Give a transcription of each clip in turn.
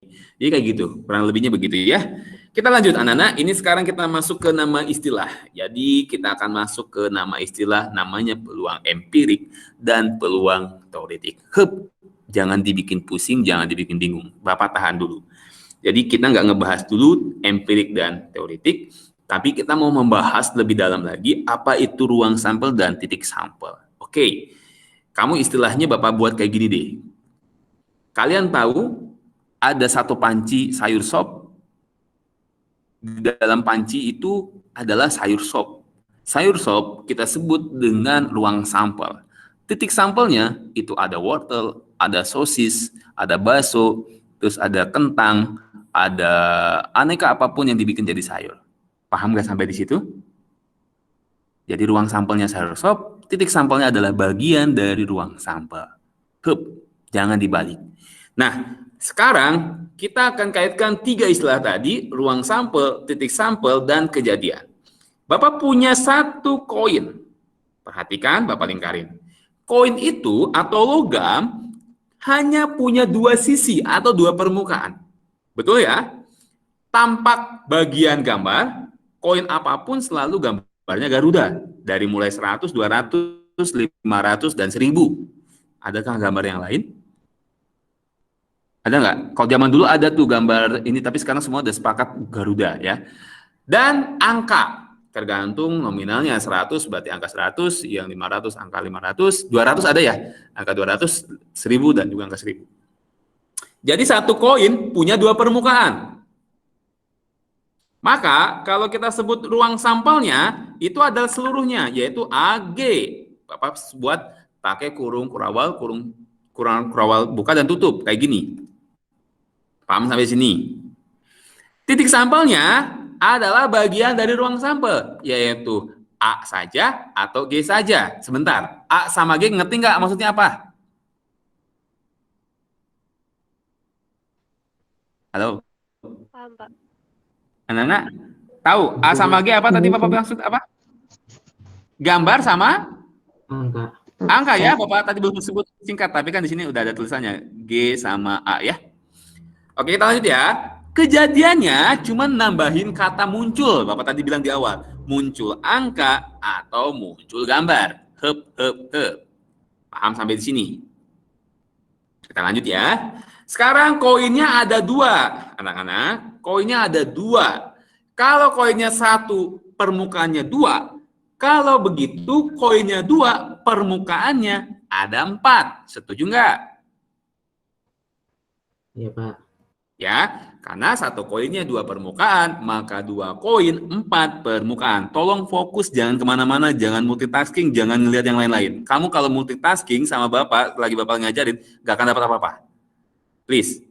Jadi kayak gitu, kurang lebihnya begitu ya. Kita lanjut anak-anak, ini sekarang kita masuk ke nama istilah. Jadi kita akan masuk ke nama istilah, namanya peluang empirik dan peluang teoretik. Jangan dibikin pusing, jangan dibikin bingung. Bapak tahan dulu. Jadi kita nggak ngebahas dulu empirik dan teoretik, tapi kita mau membahas lebih dalam lagi apa itu ruang sampel dan titik sampel. Oke, kamu istilahnya Bapak buat kayak gini deh. Kalian tahu ada satu panci sayur sop. Di dalam panci itu adalah sayur sop. Sayur sop kita sebut dengan ruang sampel. Titik sampelnya itu ada wortel, ada sosis, ada bakso, terus ada kentang, ada aneka apapun yang dibikin jadi sayur. Paham nggak sampai di situ? Jadi ruang sampelnya sayur sop, titik sampelnya adalah bagian dari ruang sampel. Jangan dibalik. Nah, sekarang kita akan kaitkan 3 istilah tadi, ruang sampel, titik sampel, dan kejadian. Bapak punya satu koin. Perhatikan, Bapak lingkarin. Koin itu atau logam hanya punya 2 sisi atau 2 permukaan. Betul ya? Tampak bagian gambar, koin apapun selalu gambarnya Garuda. Dari mulai 100, 200, 500, dan 1000. Adakah gambar yang lain? Ada nggak? Kalau zaman dulu ada tuh gambar ini, tapi sekarang semua udah sepakat Garuda ya. Dan angka, tergantung nominalnya 100 berarti angka 100, yang 500 angka 500, 200 ada ya? Angka 200, 1000 dan juga angka 1000. Jadi satu koin punya 2 permukaan. Maka kalau kita sebut ruang sampelnya itu adalah seluruhnya, yaitu AG. Bapak buat pakai kurung kurawal, kurung kurawal buka dan tutup kayak gini. Paham sampai sini? Titik sampelnya adalah bagian dari ruang sampel, yaitu A saja atau G saja. Sebentar, A sama G ngerti nggak maksudnya apa? Halo? Paham, Pak. Anak-anak, tahu A sama G apa tadi Bapak maksud apa? Gambar sama? Angka. Angka ya, Bapak tadi belum sebut singkat, tapi kan di sini udah ada tulisannya G sama A ya. Oke, kita lanjut ya. Kejadiannya cuma nambahin kata muncul. Bapak tadi bilang di awal. Muncul angka atau muncul gambar. Paham sampai di sini? Kita lanjut ya. Sekarang koinnya ada 2. Anak-anak, koinnya ada 2. Kalau koinnya 1, permukaannya 2. Kalau begitu, koinnya 2, permukaannya ada 4. Setuju nggak? Iya, Pak. Ya, karena satu koinnya 2 permukaan, maka 2 koin 4 permukaan. Tolong fokus, jangan kemana-mana, jangan multitasking, jangan ngelihat yang lain-lain. Kamu kalau multitasking sama Bapak, lagi Bapak ngajarin, gak akan dapat apa-apa. Please,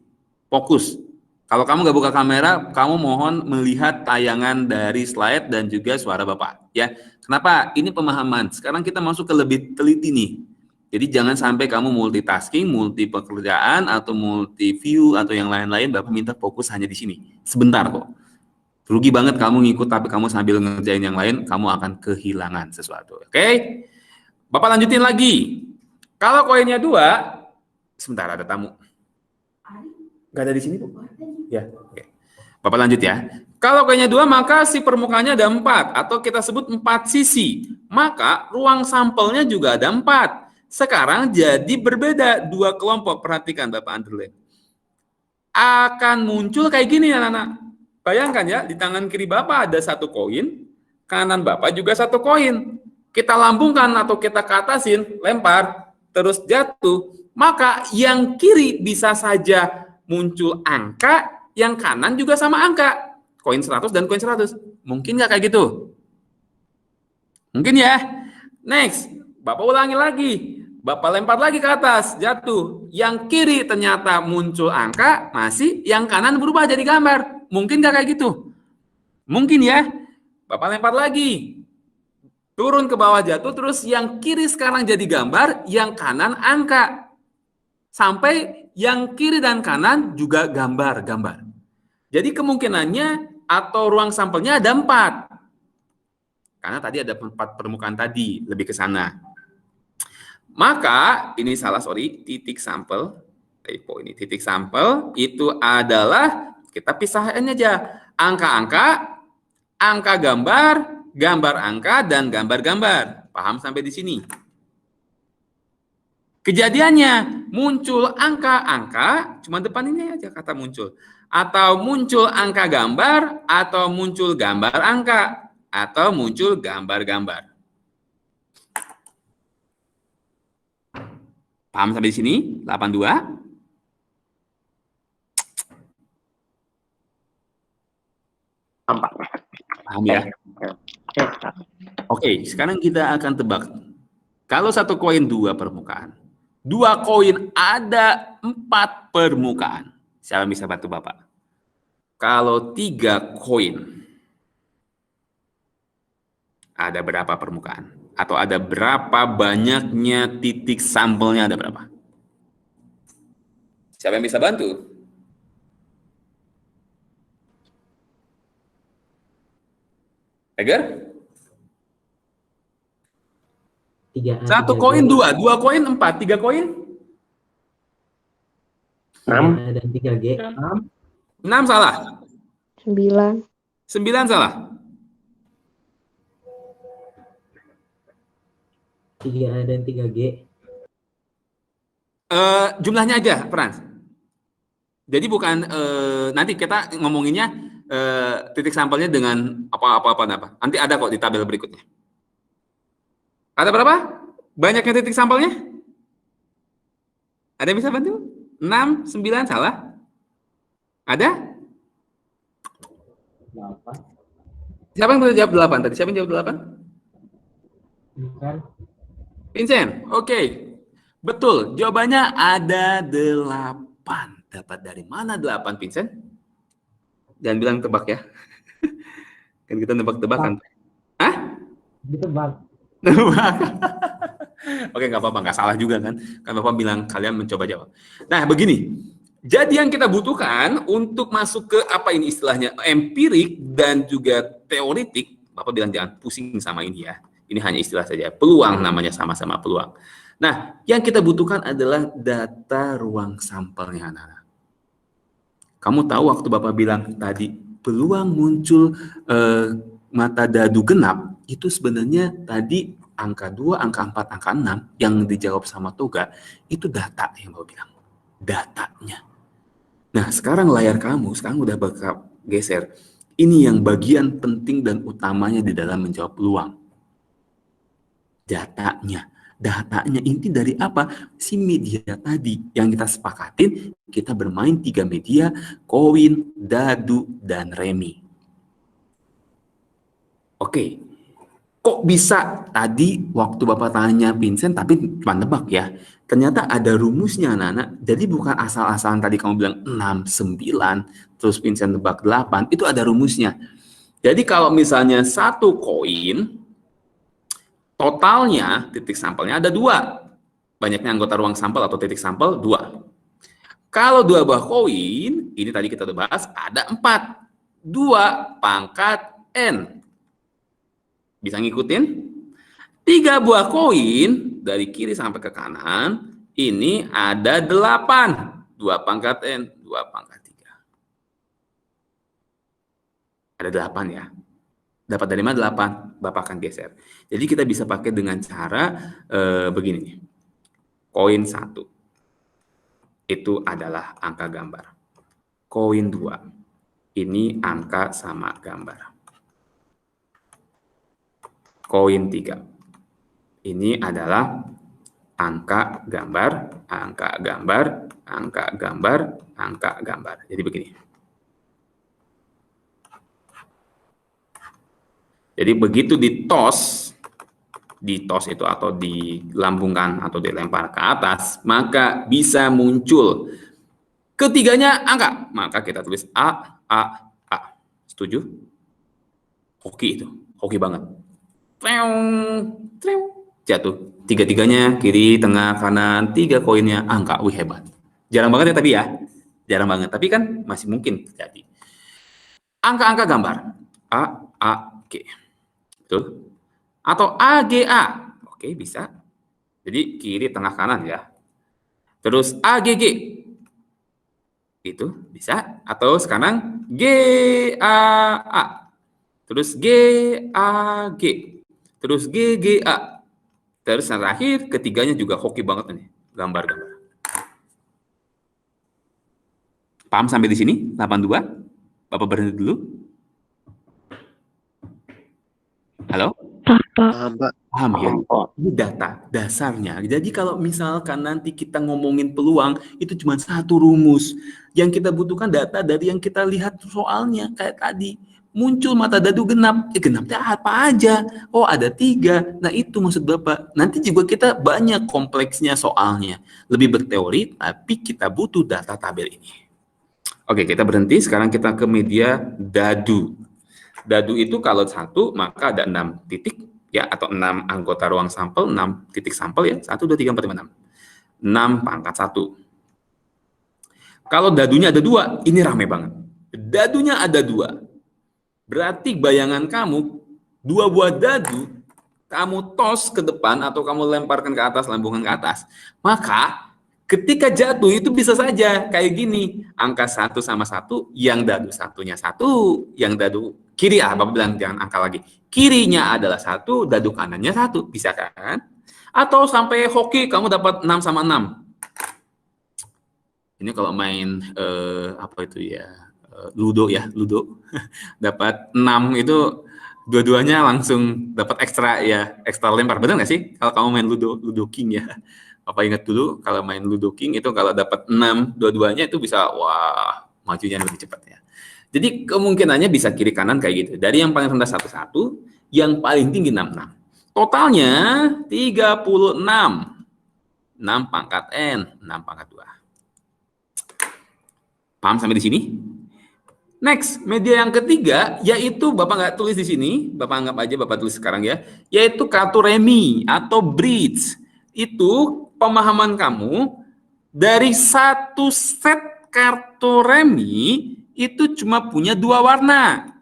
fokus. Kalau kamu gak buka kamera, kamu mohon melihat tayangan dari slide dan juga suara Bapak. Ya, kenapa? Ini pemahaman. Sekarang kita masuk ke lebih teliti nih. Jadi jangan sampai kamu multitasking, multi pekerjaan, atau multi view, atau yang lain-lain. Bapak minta fokus hanya di sini. Sebentar kok. Rugi banget kamu ngikut, tapi kamu sambil ngerjain yang lain, kamu akan kehilangan sesuatu. Oke? Bapak lanjutin lagi. Kalau koinnya 2, sebentar ada tamu. Gak ada di sini, Bu? Ya, oke. Bapak lanjut ya. Kalau koinnya 2, maka si permukaannya ada 4, atau kita sebut 4 sisi. Maka ruang sampelnya juga ada 4. Sekarang jadi berbeda 2 kelompok. Perhatikan Bapak underline. Akan muncul kayak gini anak-anak. Bayangkan ya, di tangan kiri Bapak ada 1 koin, kanan Bapak juga 1 koin. Kita lambungkan atau kita ke atasin, lempar, terus jatuh. Maka yang kiri bisa saja muncul angka, yang kanan juga sama angka. Koin 100 dan koin 100. Mungkin nggak kayak gitu? Mungkin ya. Next, Bapak ulangi lagi. Bapak lempar lagi ke atas, jatuh. Yang kiri ternyata muncul angka, masih. Yang kanan berubah jadi gambar. Mungkin nggak kayak gitu? Mungkin ya. Bapak lempar lagi. Turun ke bawah jatuh, terus yang kiri sekarang jadi gambar, yang kanan angka. Sampai yang kiri dan kanan juga gambar-gambar. Jadi kemungkinannya atau ruang sampelnya ada 4. Karena tadi ada 4 permukaan tadi, lebih ke sana. Maka, ini salah, sorry, titik sampel. Typo ini titik sampel itu adalah kita pisahin aja angka-angka, angka gambar, gambar angka dan gambar-gambar. Paham sampai di sini? Kejadiannya muncul angka-angka, cuma depan ini aja kata muncul. Atau muncul angka gambar, atau muncul gambar angka, atau muncul gambar-gambar. Paham sampai di sini? 82? Paham ya? Oke, sekarang kita akan tebak. Kalau satu koin 2 permukaan, 2 koin ada 4 permukaan. Siapa bisa bantu Bapak? Kalau 3 koin, ada berapa permukaan? Atau ada berapa banyaknya titik sampelnya, ada berapa? Siapa yang bisa bantu? Eger? 3A, Satu 3B, koin 2, 2 koin 4, 3 koin 3A dan 3G. 6 salah. 9. 9 salah. 3A dan 3G. Jumlahnya aja, Frans. Jadi bukan nanti kita ngomonginnya titik sampelnya dengan apa. Nanti ada kok di tabel berikutnya. Ada berapa? Banyaknya titik sampelnya? Ada yang bisa bantu? 6, 9 salah? Ada? 8. Siapa yang bisa jawab 8 tadi? Siapa yang jawab 8? Bukan. Vincent, oke. Betul, jawabannya ada 8. Dapat dari mana 8, Vincent? Jangan bilang tebak ya. Kan kita nebak-tebakan. Hah? Ditebak. Tebak. Oke, nggak apa-apa, nggak salah juga kan. Kan Bapak bilang kalian mencoba jawab. Nah, begini. Jadi yang kita butuhkan untuk masuk ke apa ini istilahnya empirik dan juga teoritik, Bapak bilang jangan pusing sama ini ya. Ini hanya istilah saja. Peluang namanya, sama-sama peluang. Nah, yang kita butuhkan adalah data ruang sampelnya, anak-anak. Kamu tahu waktu Bapak bilang tadi peluang muncul mata dadu genap itu sebenarnya tadi angka 2, angka 4, angka 6 yang dijawab sama Toga itu data yang Bapak bilang. Datanya. Nah, sekarang layar kamu sekarang udah bakal geser. Ini yang bagian penting dan utamanya di dalam menjawab peluang. Datanya. Datanya inti dari apa? Si media tadi yang kita sepakatin, kita bermain 3 media, koin, dadu, dan remi. Oke. Kok bisa tadi waktu Bapak tanya Vincent, tapi cuma nebak ya. Ternyata ada rumusnya anak-anak. Jadi bukan asal-asalan tadi kamu bilang 6, 9, terus Vincent nebak 8, itu ada rumusnya. Jadi kalau misalnya satu koin, totalnya titik sampelnya ada 2. Banyaknya anggota ruang sampel atau titik sampel 2. Kalau 2 buah koin, ini tadi kita udah bahas, ada 4. 2 pangkat N. Bisa ngikutin? 3 buah koin dari kiri sampai ke kanan, ini ada 8. 2 pangkat N, 2 pangkat 3. Ada 8 ya. Dapat dari mana 8? Bapak akan geser. Jadi kita bisa pakai dengan cara begini. Koin 1 itu adalah angka gambar. Koin 2 ini angka sama gambar. Koin 3 ini adalah angka gambar, angka gambar, angka gambar, angka gambar. Jadi begini. Jadi begitu ditos itu atau dilambungkan atau dilempar ke atas, maka bisa muncul ketiganya angka. Maka kita tulis A, A, A. Setuju? Hoki itu, hoki banget. Jatuh. Tiga-tiganya, kiri, tengah, kanan, 3 koinnya angka. Wih, hebat. Jarang banget ya tapi ya. Jarang banget. Tapi kan masih mungkin terjadi. Angka-angka gambar. A, A, G. Betul? Atau A, G, A. Oke, bisa. Jadi kiri, tengah, kanan ya. Terus A, G, G. Itu bisa. Atau sekarang G, A, A. Terus G, A, G. Terus G, G, A. Terus yang terakhir, ketiganya juga hoki banget nih. Gambar-gambar. Paham sampai di sini? 82? Bapak berhenti dulu. Halo? Paham, Pak. Paham ya? Ini data dasarnya. Jadi kalau misalkan nanti kita ngomongin peluang, itu cuma satu rumus. Yang kita butuhkan data dari yang kita lihat soalnya. Kayak tadi, muncul mata dadu genap. Genapnya apa aja? Oh, ada 3. Nah, itu maksud Bapak. Nanti juga kita banyak kompleksnya soalnya. Lebih berteori, tapi kita butuh data tabel ini. Oke, kita berhenti. Sekarang kita ke media dadu. Dadu itu kalau 1, maka ada 6 titik, ya, atau 6 anggota ruang sampel, 6 titik sampel ya, 1, 2, 3, 4, 5, 6. 6 pangkat 1. Kalau dadunya ada 2, ini rame banget. Dadunya ada 2. Berarti bayangan kamu, 2 buah dadu, kamu tos ke depan atau kamu lemparkan ke atas, lambungkan ke atas, maka ketika jatuh itu bisa saja kayak gini, angka 1 sama 1, yang dadu satunya 1, yang dadu kiri, Bapak bilang jangan angka lagi, kirinya adalah 1, dadu kanannya 1, bisa kan? Atau sampai hoki kamu dapat 6 sama 6. Ini kalau main apa itu ya, ludo ya, ludo. Dapat 6 itu dua-duanya langsung dapat ekstra ya, ekstra lempar. Benar nggak sih? Kalau kamu main ludo king ya. Apa ingat dulu kalau main ludo king itu kalau dapat 6 dua-duanya itu bisa wah, majunya lebih cepat ya. Jadi kemungkinannya bisa kiri kanan kayak gitu. Dari yang paling rendah 11, yang paling tinggi 66. Totalnya 36. 6 pangkat N, 6 pangkat 2. Paham sampai di sini? Next, media yang ketiga, yaitu Bapak nggak tulis di sini, Bapak anggap aja Bapak tulis sekarang ya, yaitu kartu remi atau bridge. Itu pemahaman kamu, dari satu set kartu remi, itu cuma punya 2 warna.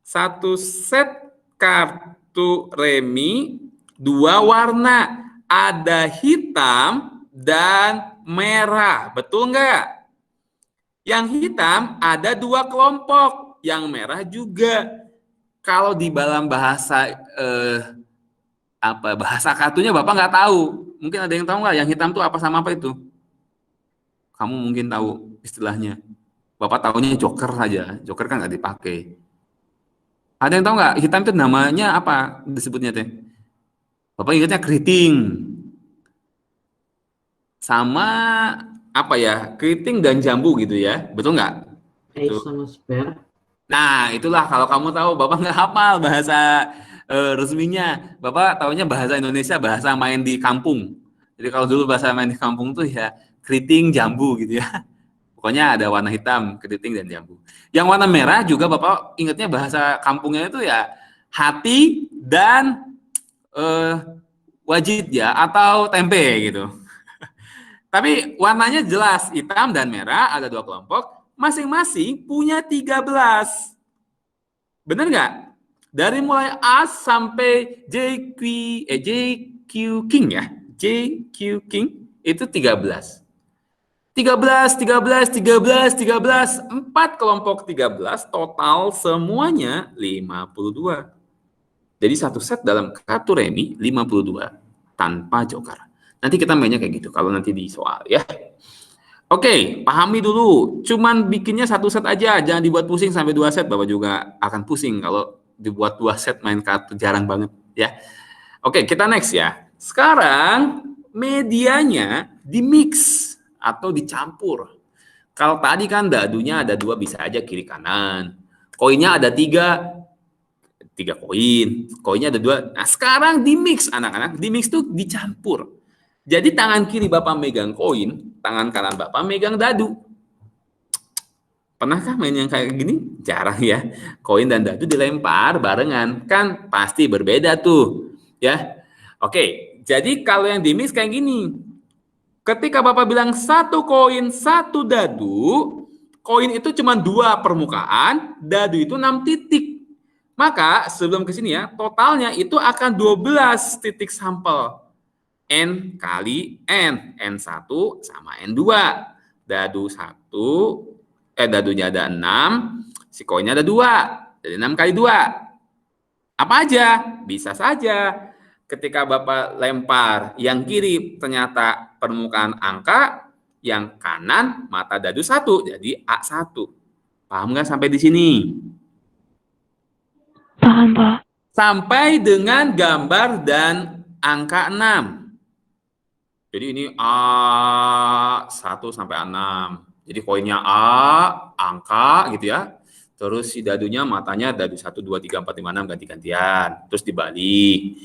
Satu set kartu remi, 2 warna. Ada hitam dan merah, betul nggak? Yang hitam ada 2 kelompok, yang merah juga. Kalau di dalam bahasa bahasa kartunya Bapak nggak tahu. Mungkin ada yang tahu nggak yang hitam itu apa sama apa itu? Kamu mungkin tahu istilahnya. Bapak tahunya joker saja. Joker kan nggak dipakai. Ada yang tahu nggak hitam itu namanya apa disebutnya teh? Bapak ingatnya keriting. Sama apa ya, keriting dan jambu gitu ya, betul nggak? Ace sama spare. Nah, itulah kalau kamu tahu, Bapak nggak hafal bahasa resminya, Bapak taunya bahasa Indonesia, bahasa main di kampung. Jadi kalau dulu bahasa main di kampung tuh ya keriting, jambu gitu ya. Pokoknya ada warna hitam, keriting dan jambu. Yang warna merah juga Bapak ingatnya bahasa kampungnya itu ya hati dan wajit ya, atau tempe gitu. Tapi warnanya jelas, hitam dan merah, ada 2 kelompok, masing-masing punya 13. Benar nggak? Dari mulai A sampai JQ King ya, JQ King itu 13. 13, 13, 13, 13, 4 kelompok 13, total semuanya 52. Jadi satu set dalam kartu remi 52 tanpa joker. Nanti kita mainnya kayak gitu kalau nanti di soal ya. Oke, pahami dulu. Cuman bikinnya 1 set aja, jangan dibuat pusing sampai 2 set. Bapak juga akan pusing kalau dibuat 2 set main kartu, jarang banget ya. Oke, kita next ya. Sekarang medianya di mix atau dicampur. Kalau tadi kan dadunya ada 2, bisa aja kiri kanan. Koinnya ada 3 koin. Koinnya ada 2. Nah, sekarang di mix anak-anak, di mix tuh dicampur. Jadi tangan kiri Bapak megang koin, tangan kanan Bapak megang dadu. Pernahkah main yang kayak gini? Jarang ya. Koin dan dadu dilempar barengan, kan pasti berbeda tuh, ya. Oke, jadi kalau yang di mix kayak gini. Ketika Bapak bilang 1 koin, 1 dadu, koin itu cuma 2 permukaan, dadu itu 6 titik. Maka sebelum ke sini ya, totalnya itu akan 12 titik sampel. N kali N. N1 sama N2. dadu 1, dadunya ada 6, si koinnya ada 2. Jadi 6 kali 2. Apa aja? Bisa saja. Ketika Bapak lempar yang kiri ternyata permukaan angka, yang kanan mata dadu 1, jadi A1. Paham nggak sampai di sini? Paham, Pak. Sampai dengan gambar dan angka 6. Jadi ini A1 sampai A6. Jadi koinnya A, angka gitu ya. Terus si dadunya matanya dadu 1, 2, 3, 4, 5, 6 ganti-gantian. Terus dibalik.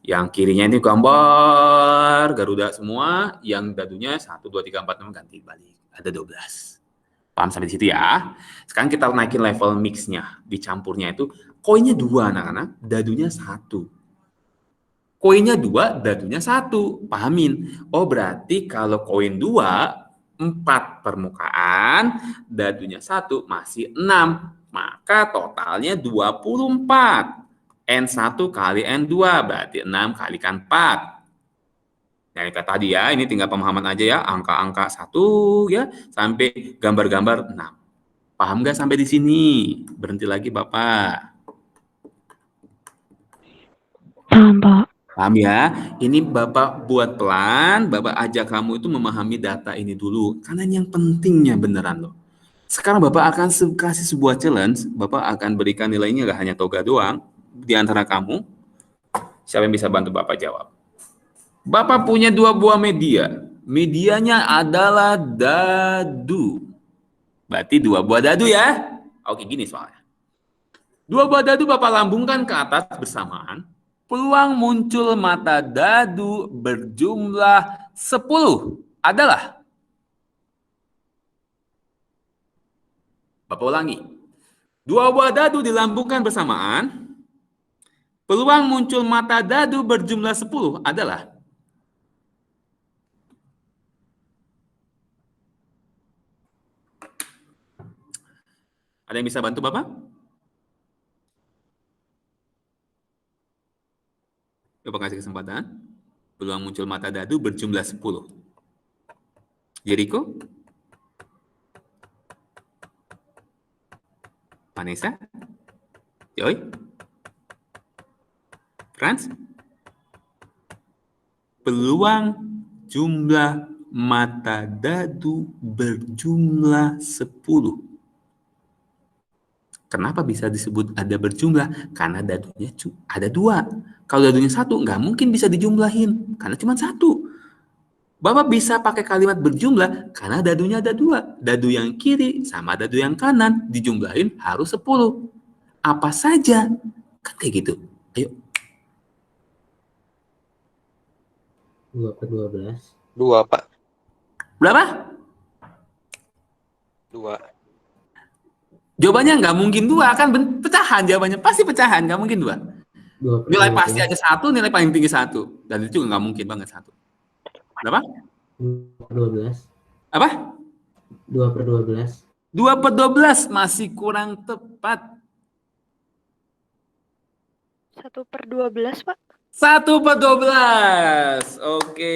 Yang kirinya ini gambar Garuda semua, yang dadunya 1, 2, 3, 4, 6 ganti balik. Ada 12. Paham sampai di situ ya? Sekarang kita naikin level mixnya. Dicampurnya itu koinnya 2 anak-anak, dadunya 1. Koinnya 2, dadunya 1. Pahamin. Oh, berarti kalau koin 2, 4 permukaan, dadunya 1 masih 6. Maka totalnya 24. N1 kali N2 berarti 6 kalikan 4. Yang kayak tadi ya, ini tinggal pemahaman aja ya, angka-angka 1 ya, sampai gambar-gambar 6. Paham nggak sampai di sini? Berhenti lagi Bapak. Paham, Pak. Paham ya? Ini Bapak buat pelan, Bapak ajak kamu itu memahami data ini dulu. Karena ini yang pentingnya beneran loh. Sekarang Bapak akan kasih sebuah challenge, Bapak akan berikan nilainya nggak hanya toga doang, di antara kamu, siapa yang bisa bantu Bapak jawab? Bapak punya 2 buah media. Medianya adalah dadu. Berarti 2 buah dadu ya. Oke, gini soalnya. 2 buah dadu Bapak lambungkan ke atas bersamaan. Peluang muncul mata dadu berjumlah 10 adalah. Bapak ulangi. 2 buah dadu dilambungkan bersamaan. Peluang muncul mata dadu berjumlah 10 adalah. Ada yang bisa bantu Bapak? Bapak kasih kesempatan. Peluang muncul mata dadu berjumlah 10. Jericho? Vanessa? Joy? Franz? Peluang jumlah mata dadu berjumlah 10. Kenapa bisa disebut ada berjumlah? Karena dadunya ada 2. Kalau dadunya 1, nggak mungkin bisa dijumlahin. Karena cuma 1. Bapak bisa pakai kalimat berjumlah karena dadunya ada 2. Dadu yang kiri sama dadu yang kanan dijumlahin harus 10. Apa saja? Kan kayak gitu. Ayo. 2 per 12. 2, Pak. Berapa? 2. Jawabannya nggak mungkin 2, kan pecahan jawabannya. Pasti pecahan, nggak mungkin 2. 2 per Nilai 12. pasti aja 1, nilai paling tinggi 1. Dan itu juga nggak mungkin banget 1. Berapa? 2 per 12. Apa? 2 per 12. 2 per 12 masih kurang tepat. 1 per 12, Pak. 1 per 12. Oke.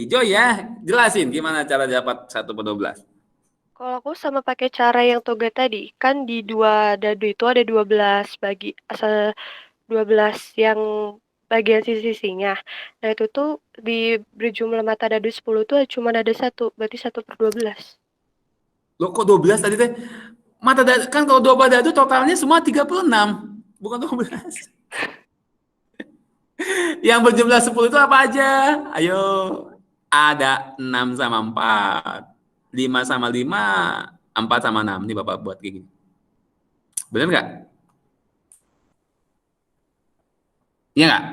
Joy ya, jelasin gimana cara dapat 1 per 12. Kalau aku sama pakai cara yang toga tadi, kan di 2 dadu itu ada 12 bagi asal 12 yang bagian sisi-sisinya. Nah, itu tuh di berjumlah mata dadu 10 tuh cuma ada 1, berarti 1 per 12. Loh kok 12 tadi teh? Mata dadu, kan kalau 2 dadu totalnya semua 36, bukan 12. Yang berjumlah 10 itu apa aja? Ayo. Ada 6 sama 4. 5 sama 5, 4 sama 6. Ini Bapak buat kayak gini. Benar nggak? Iya nggak?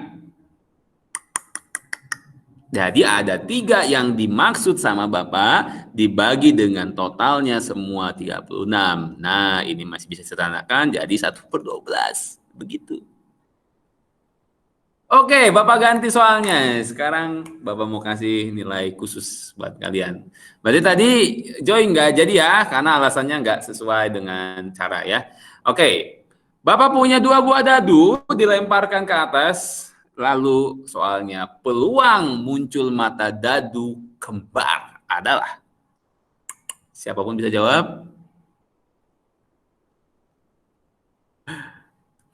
Jadi ada 3 yang dimaksud sama Bapak dibagi dengan totalnya semua 36. Nah, ini masih bisa ditandai jadi 1 per 12. Begitu. Oke, Bapak ganti soalnya. Sekarang Bapak mau kasih nilai khusus buat kalian. Berarti tadi Joy nggak jadi ya, karena alasannya nggak sesuai dengan cara ya. Oke, Bapak punya 2 buah dadu, dilemparkan ke atas. Lalu soalnya peluang muncul mata dadu kembar adalah Siapapun bisa jawab.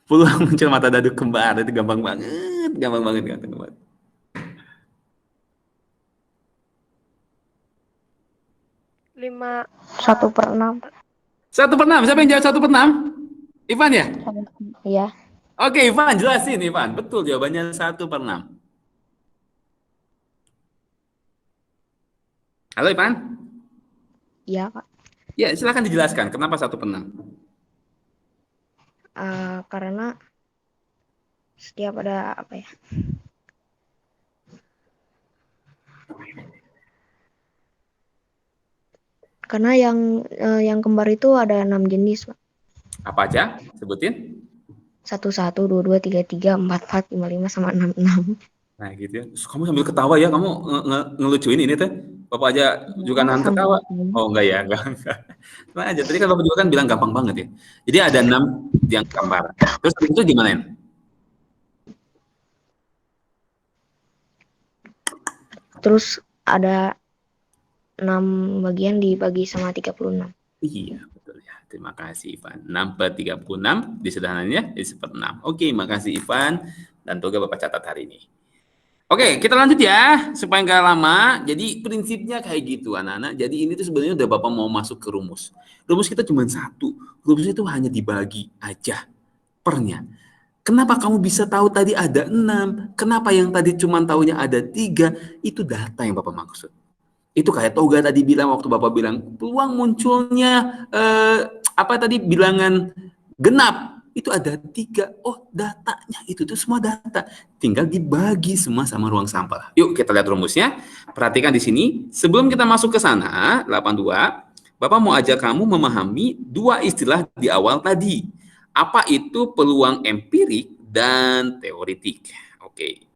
Peluang muncul mata daduk kembar itu gampang banget kata kembar. 1/6. 1/6. Siapa yang jawab 1/6? Ivan ya? Iya. Oke, Ivan, jelasin Ivan. Betul jawabannya 1/6. Halo Ivan? Iya, Kak. Ya, silakan dijelaskan kenapa 1/6. Karena setiap ada apa ya? Karena yang kembar itu ada 6 jenis, Pak. Apa aja? Sebutin. 1, 1, 2, 2, 3, 3, 4, 4, 5, 5, sama 6, 6. Nah, gitu ya. Terus kamu sambil ketawa ya, kamu ngelucuin ini teh. Bapak aja juga nahan ketawa. Oh, enggak ya, enggak. Tenang aja. Tadi kan Bapak juga kan bilang gampang banget ya. Jadi ada 6 yang kembar. Terus itu gimana ya? Terus ada 6 bagian dibagi sama 36. Iya, betul ya. Terima kasih Ivan. 6/36 disederhanakannya jadi 1/6. Oke, makasih Ivan dan Toga Bapak catat hari ini. Oke, kita lanjut ya supaya nggak lama. Jadi prinsipnya kayak gitu anak-anak. Jadi ini tuh sebenarnya udah Bapak mau masuk ke rumus. Rumus kita cuma satu. Rumus itu hanya dibagi aja pernya. Kenapa kamu bisa tahu tadi ada 6? Kenapa yang tadi cuma tahunya ada 3? Itu data yang Bapak maksud. Itu kayak Toga tadi bilang waktu Bapak bilang peluang munculnya apa tadi bilangan genap itu ada 3. Oh, datanya itu tuh semua data. Tinggal dibagi semua sama ruang sampel. Yuk kita lihat rumusnya. Perhatikan di sini. Sebelum kita masuk ke sana, 82, Bapak mau ajak kamu memahami 2 istilah di awal tadi. Apa itu peluang empirik dan teoritik? Oke.